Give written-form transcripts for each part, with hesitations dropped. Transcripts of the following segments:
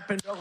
happened. Oh.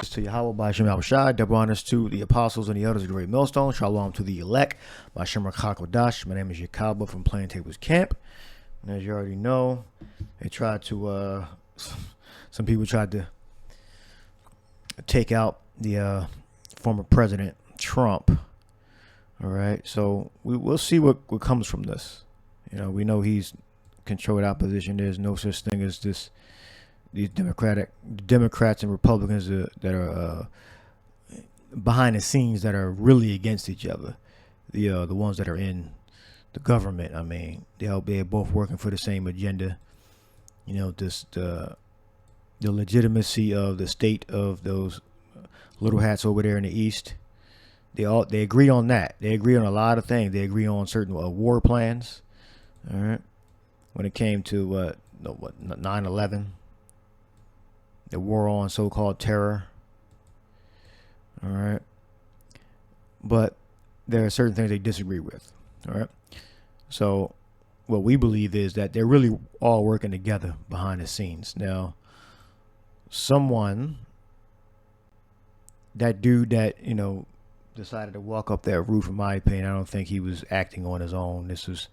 To Yahweh by Shem Al-Shai, double honors to the apostles and the elders of the great Millstone. Shalom to the elect by Shem Chakodash. My name is Yakaba from Plaintables Camp. And as you already know, they tried to, some people tried to take out the former president Trump. All right, so we'll see what comes from this. You know, we know he's controlled opposition. There's no such thing as this. These Democrats and Republicans that are behind the scenes that are really against each other. The ones that are in the government. I mean, they're both working for the same agenda. You know, just the legitimacy of the state of those little hats over there in the East. They agree on that. They agree on a lot of things. They agree on certain war plans. All right. When it came to 9/11. The war on so-called terror. All right. But there are certain things they disagree with. All right. So what we believe is that they're really all working together behind the scenes. Now, that dude that, you know, decided to walk up that roof, in my opinion, I don't think he was acting on his own. This was,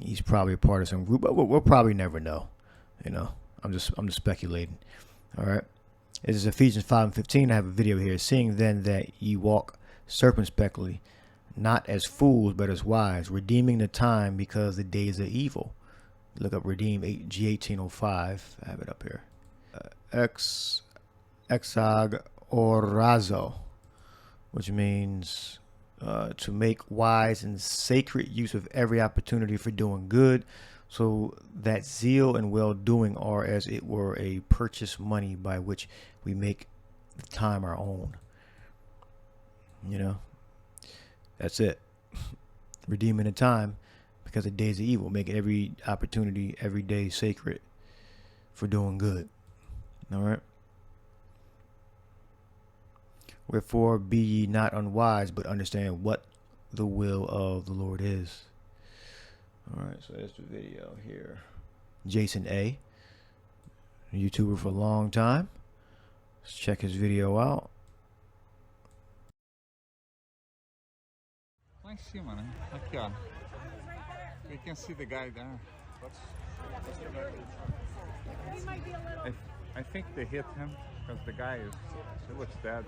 he's probably a part of some group, but we'll probably never know, you know. I'm just speculating. All right. This is Ephesians 5:15. I have a video here. Seeing then that ye walk circumspectly, not as fools, but as wise, redeeming the time because the days are evil. Look up redeem G1805. I have it up here. Exagorazo, which means to make wise and sacred use of every opportunity for doing good, so that zeal and well-doing are as it were a purchase money by which we make the time our own. You know, that's it. Redeeming the time because the days of evil, making every opportunity, every day sacred for doing good. All right. Wherefore be ye not unwise, but understand what the will of the Lord is. All right, so there's the video here. Jason A, YouTuber for a long time. Let's check his video out. Lá em cima, né? Aqui, ó. You can see the guy there. I think they hit him because the guy looks dead.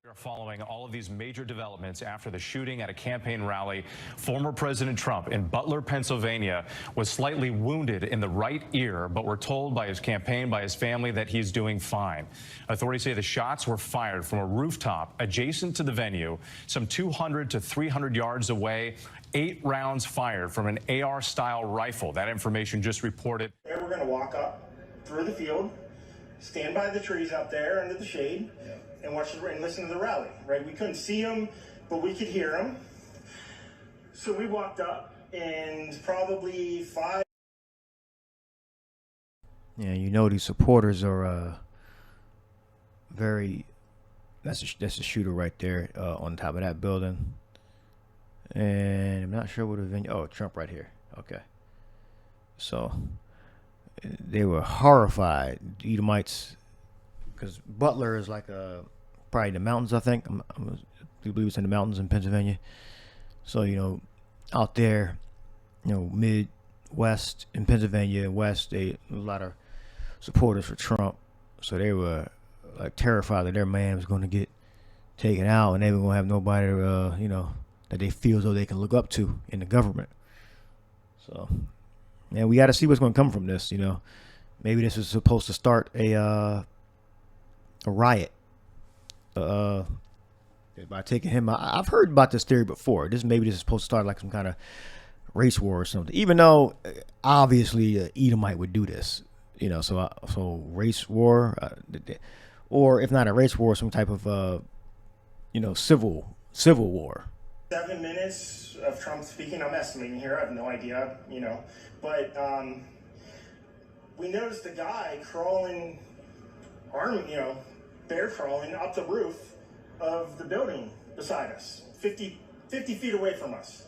We are following all of these major developments after the shooting at a campaign rally. Former President Trump in Butler, Pennsylvania, was slightly wounded in the right ear, but we're told by his campaign, by his family, that he's doing fine. Authorities say the shots were fired from a rooftop adjacent to the venue, some 200 to 300 yards away. 8 rounds fired from an AR-style rifle. That information just reported. We're going to walk up through the field, stand by the trees out there under the shade, and watch and listen to the rally, right? We couldn't see them, but we could hear them. So we walked up, and probably 5. Yeah, you know these supporters are very. That's a shooter right there on top of that building, and I'm not sure what the venue. Oh, Trump right here. Okay, so they were horrified, Edomites. Because Butler is like probably the mountains, I think. I believe it's in the mountains in Pennsylvania. So, you know, out there, you know, Midwest in Pennsylvania and West, a lot of supporters for Trump. So they were like terrified that their man was going to get taken out, and they were going to have nobody, that they feel as though they can look up to in the government. So, yeah, we got to see what's going to come from this. Maybe this is supposed to start a riot. By taking him out. I've heard about this theory before. Maybe this is supposed to start like some kind of race war or something. Even though obviously Edomite would do this, so race war, or if not a race war, some type of civil war. 7 minutes of Trump speaking. I'm estimating here. I have no idea. But we noticed a guy crawling, bear crawling up the roof of the building beside us, 50 feet away from us.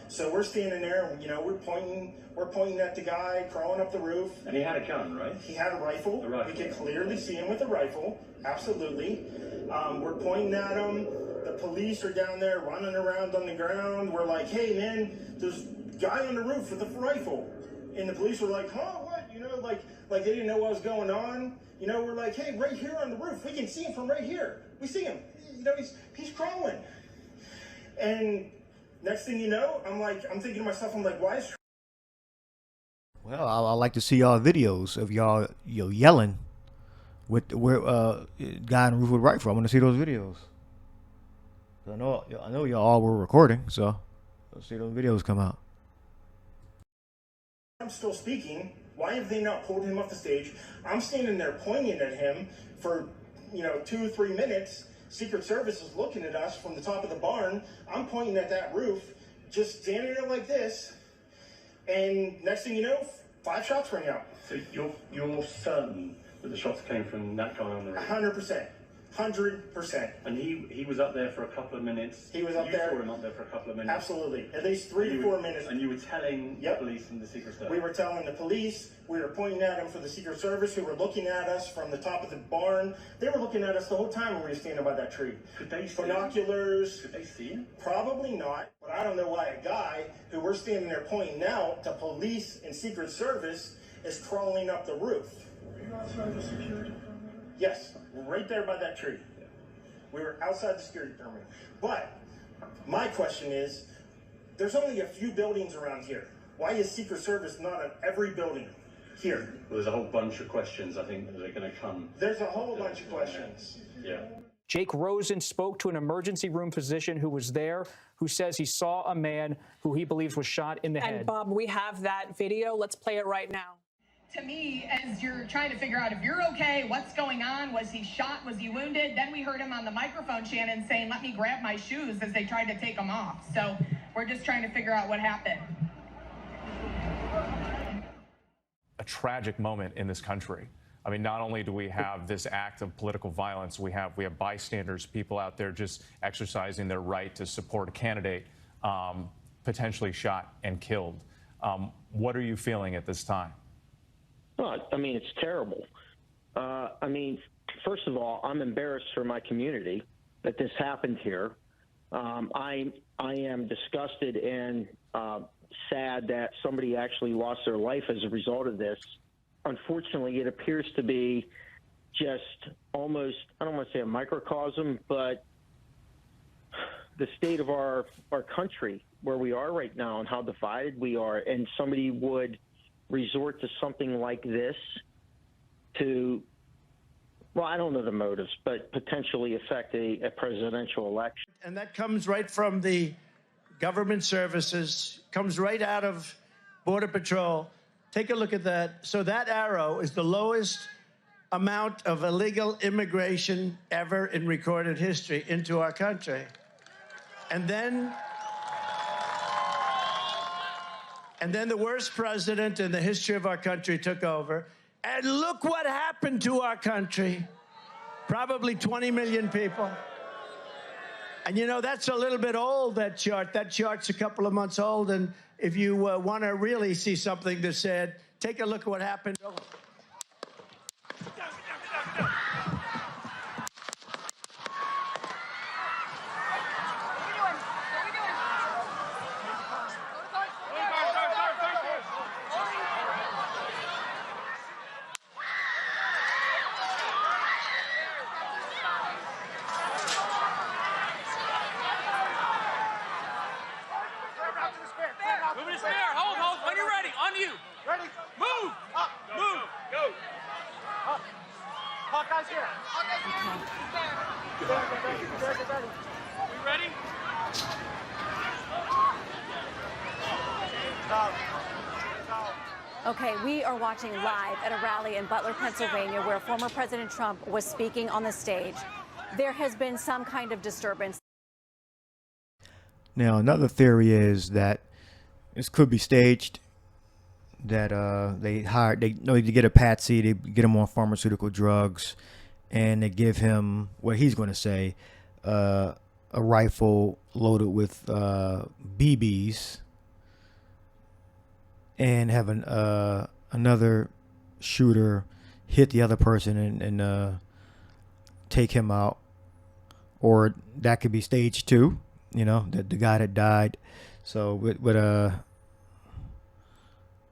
So we're standing there, and we're pointing at the guy crawling up the roof. And he had a gun, right? He had a rifle. We could clearly see him with a rifle. Absolutely. We're pointing at him. The police are down there running around on the ground. We're like, hey man, there's a guy on the roof with a rifle. And the police were like, huh, what? Like they didn't know what was going on. We're like, hey, right here on the roof, we can see him from right here. We see him. He's crawling. And next thing you know, I'm thinking to myself, why is... Well, I like to see y'all videos of y'all yelling with where guy on the roof with a rifle. I want to see those videos. I know y'all all were recording, so let's see those videos come out. I'm still speaking. Why have they not pulled him off the stage? I'm standing there pointing at him for 2-3 minutes. Secret Service is looking at us from the top of the barn. I'm pointing at that roof, just standing there like this. And next thing you know, 5 shots ring out. So you're certain that the shots came from that guy on the roof? 100%. 100%. And he was up there for a couple of minutes. He was up there. You saw him up there for a couple of minutes. Absolutely. At least 3 to 4 minutes. And you were telling the police and the Secret Service? We were telling the police. We were pointing at them for the Secret Service, who were looking at us from the top of the barn. They were looking at us the whole time when we were standing by that tree. Could they see binoculars? Could they see him? Probably not. But I don't know why a guy who we're standing there pointing out to police and Secret Service is crawling up the roof. Are you outside the security perimeter? Yes, right there by that tree. We were outside the security perimeter. But my question is, there's only a few buildings around here. Why is Secret Service not at every building here? Well, there's a whole bunch of questions, I think, that are going to come. There's a whole bunch of questions. Yeah. Jake Rosen spoke to an emergency room physician who was there, who says he saw a man who he believes was shot in the head. And Bob, we have that video. Let's play it right now. To me, as you're trying to figure out if you're okay, what's going on, was he shot, was he wounded? Then we heard him on the microphone, Shannon, saying, let me grab my shoes as they tried to take him off. So we're just trying to figure out what happened. A tragic moment in this country. I mean, not only do we have this act of political violence, we have bystanders, people out there just exercising their right to support a candidate, potentially shot and killed. What are you feeling at this time? Well, I mean, it's terrible. First of all, I'm embarrassed for my community that this happened here. I am disgusted and sad that somebody actually lost their life as a result of this. Unfortunately, it appears to be just almost, I don't want to say a microcosm, but the state of our country, where we are right now and how divided we are, and somebody would resort to something like this to, well, I don't know the motives, but potentially affect a presidential election. And that comes right from the government services, comes right out of Border Patrol. Take a look at that. So that arrow is the lowest amount of illegal immigration ever in recorded history into our country. And then the worst president in the history of our country took over. And look what happened to our country. Probably 20 million people. And that's a little bit old, that chart. That chart's a couple of months old. And if you want to really see something that's sad, take a look at what happened. Okay, we are watching live at a rally in Butler, Pennsylvania, where former President Trump was speaking on the stage. There has been some kind of disturbance. Now, another theory is that this could be staged. That they get a patsy, they get him on pharmaceutical drugs, and they give him what he's going to say, a rifle loaded with BBs, and have another shooter hit the other person and take him out. Or that could be staged too, you know, the guy that died. So with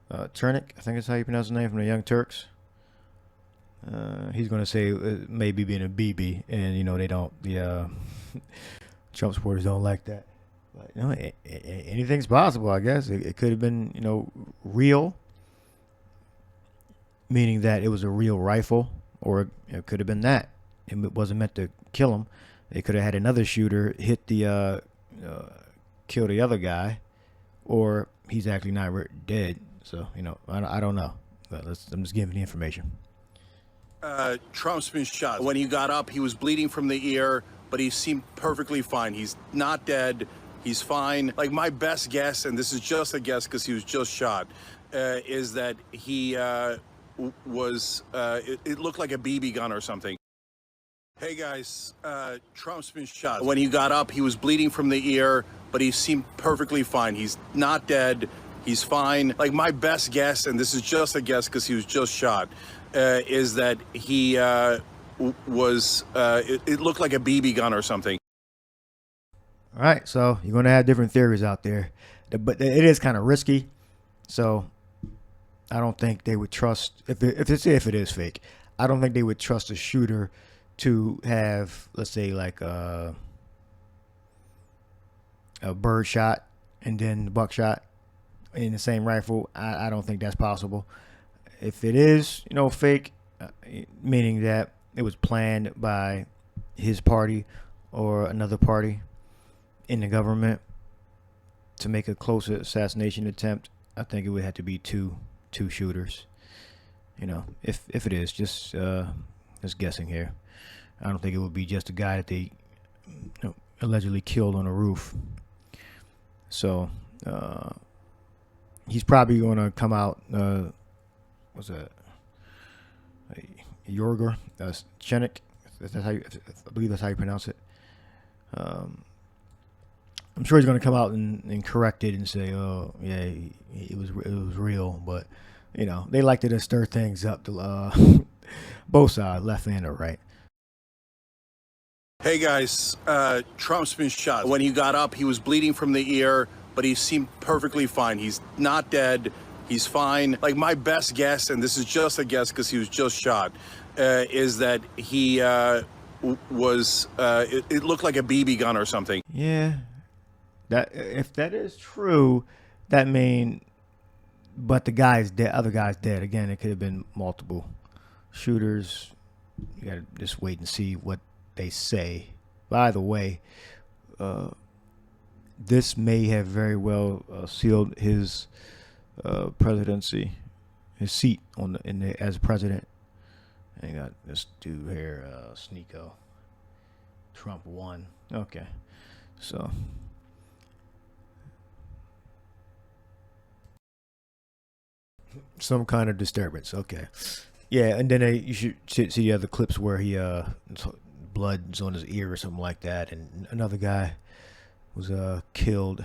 Chernik, I think that's how you pronounce his name, from the Young Turks. He's going to say maybe being a BB, and you know they don't. The Trump supporters don't like that. But you know, anything's possible, I guess. It could have been, you know, real, meaning that it was a real rifle, or it could have been that it wasn't meant to kill him. They could have had another shooter hit the kill the other guy, or he's actually not dead. So, you know, I don't know. But I'm just giving the information. Trump's been shot. When he got up, he was bleeding from the ear, but he seemed perfectly fine. He's not dead. He's fine. Like, my best guess, and this is just a guess because he was just shot, is that he was, it looked like a BB gun or something. Hey guys, Trump's been shot. When he got up, he was bleeding from the ear, but he seemed perfectly fine. He's not dead. He's fine. Like, my best guess, and this is just a guess because he was just shot, is that he was, it looked like a BB gun or something. All right, so you're going to have different theories out there, but it is kind of risky. So I don't think they would trust, if it is fake, I don't think they would trust a shooter to have, let's say, like a bird shot and then the buckshot in the same rifle. I don't think that's possible. If it is, you know, fake, meaning that it was planned by his party or another party in the government to make a close assassination attempt, I think it would have to be two shooters. You know, if it is, just guessing here. I don't think it would be just a guy that they, you know, allegedly killed on a roof. So he's probably going to come out. What's that? Yorger, Chenik. That's how I believe that's how you pronounce it. I'm sure he's going to come out and correct it and say, "Oh, yeah, it was real." But you know, they like to stir things up to both sides, left and or right. Hey guys, Trump's been shot. When he got up, he was bleeding from the ear, but he seemed perfectly fine. He's not dead. He's fine. Like, my best guess, and this is just a guess because he was just shot, is that he was, it looked like a BB gun or something. Yeah. That, if that is true, that mean, but the guy's dead, other guy's dead. Again, it could have been multiple shooters. You gotta just wait and see what they say. By the way, this may have very well sealed his presidency, his seat as president. I got this dude here, Sneeko. Trump won. Okay, so some kind of disturbance. Okay, yeah, and then you should see the other clips where he blood's on his ear or something like that, and another guy was killed.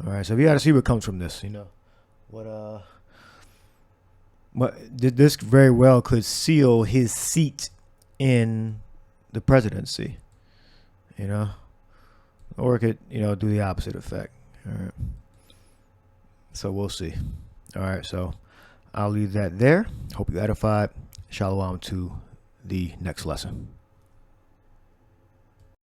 All right, so we got to see what comes from this. You know, what this very well could seal his seat in the presidency. You know, or it could, you know, do the opposite effect. All right, so we'll see. All right, so I'll leave that there. Hope you edified. Shalom to the next lesson.